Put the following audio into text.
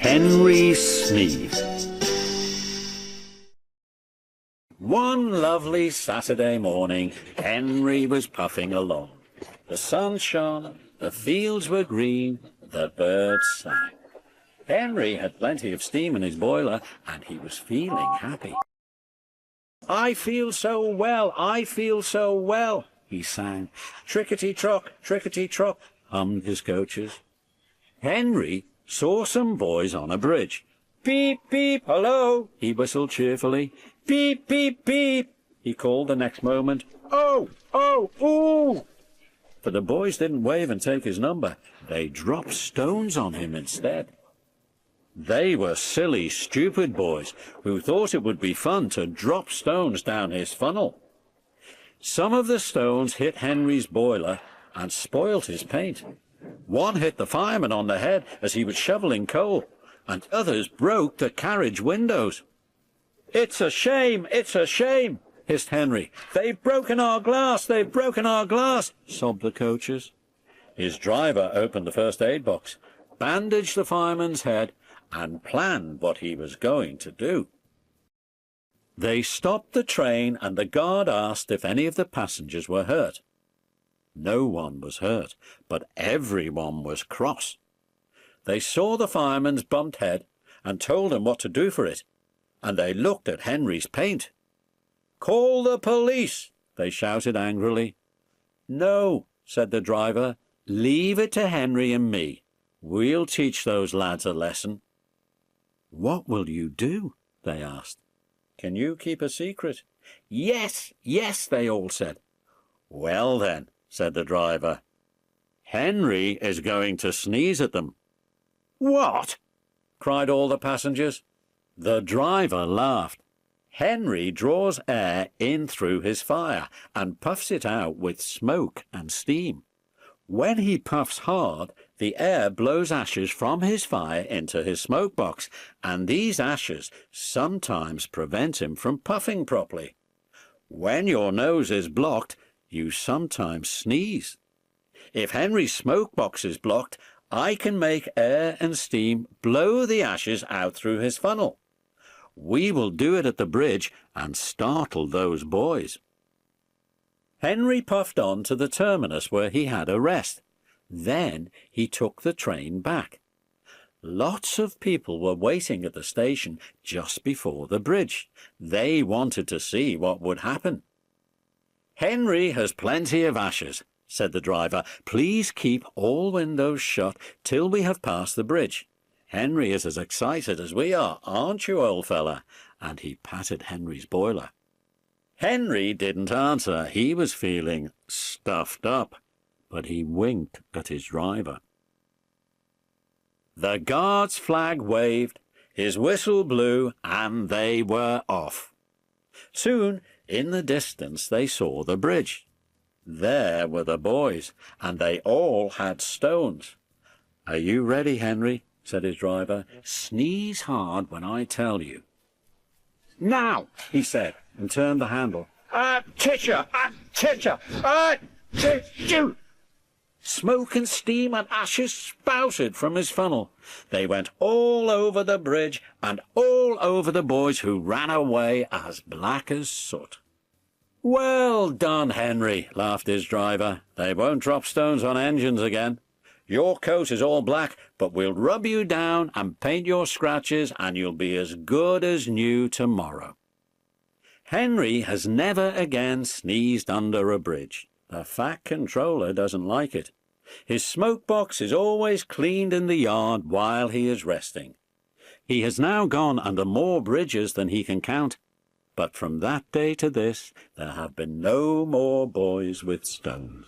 Henry sneezed. One lovely Saturday morning, Henry was puffing along. The sun shone, the fields were green, the birds sang. Henry had plenty of steam in his boiler, and he was feeling happy. "I feel so well, I feel so well," he sang. "Trickety-trock, trickety-trock," hummed his coaches. Henry saw some boys on a bridge. "Beep, beep, hello," he whistled cheerfully. "Beep, beep, beep," he called the next moment. "Oh, oh, ooh!" But the boys didn't wave and take his number. They dropped stones on him instead. They were silly, stupid boys who thought it would be fun to drop stones down his funnel. Some of the stones hit Henry's boiler and spoilt his paint. One hit the fireman on the head as he was shoveling coal, and others broke the carriage windows. "It's a shame, it's a shame," hissed Henry. "They've broken our glass, they've broken our glass," sobbed the coaches. His driver opened the first aid box, bandaged the fireman's head, and planned what he was going to do. They stopped the train, and the guard asked if any of the passengers were hurt. No one was hurt, but everyone was cross. They saw the fireman's bumped head and told him what to do for it, and they looked at Henry's paint. "Call the police!" they shouted angrily. "No," said the driver, "leave it to Henry and me. We'll teach those lads a lesson." "What will you do?" they asked. "Can you keep a secret?" "Yes, yes," they all said. "Well then," said the driver, "Henry is going to sneeze at them." "What?" cried all the passengers. The driver laughed. Henry draws air in through his fire and puffs it out with smoke and steam. When he puffs hard, the air blows ashes from his fire into his smoke box, and these ashes sometimes prevent him from puffing properly. When your nose is blocked, you sometimes sneeze. If Henry's smoke box is blocked, I can make air and steam blow the ashes out through his funnel. We will do it at the bridge and startle those boys. Henry puffed on to the terminus where he had a rest. Then he took the train back. Lots of people were waiting at the station just before the bridge. They wanted to see what would happen. "Henry has plenty of ashes," said the driver. "Please keep all windows shut till we have passed the bridge. Henry is as excited as we are, aren't you, old fella?" And he patted Henry's boiler. Henry didn't answer. He was feeling stuffed up, but he winked at his driver. The guard's flag waved, his whistle blew, and they were off. Soon, in the distance, they saw the bridge. There were the boys, and they all had stones. "Are you ready, Henry?" said his driver. "Sneeze hard when I tell you." "Now," he said, and turned the handle. "Titcher! Titcher! Titcher!" Smoke and steam and ashes spouted from his funnel. They went all over the bridge and all over the boys, who ran away as black as soot. "Well done, Henry," laughed his driver. "They won't drop stones on engines again. Your coat is all black, but we'll rub you down and paint your scratches, and you'll be as good as new tomorrow." Henry has never again sneezed under a bridge. The Fat Controller doesn't like it. His smoke box is always cleaned in the yard while he is resting. He has now gone under more bridges than he can count, but from that day to this there have been no more boys with stones.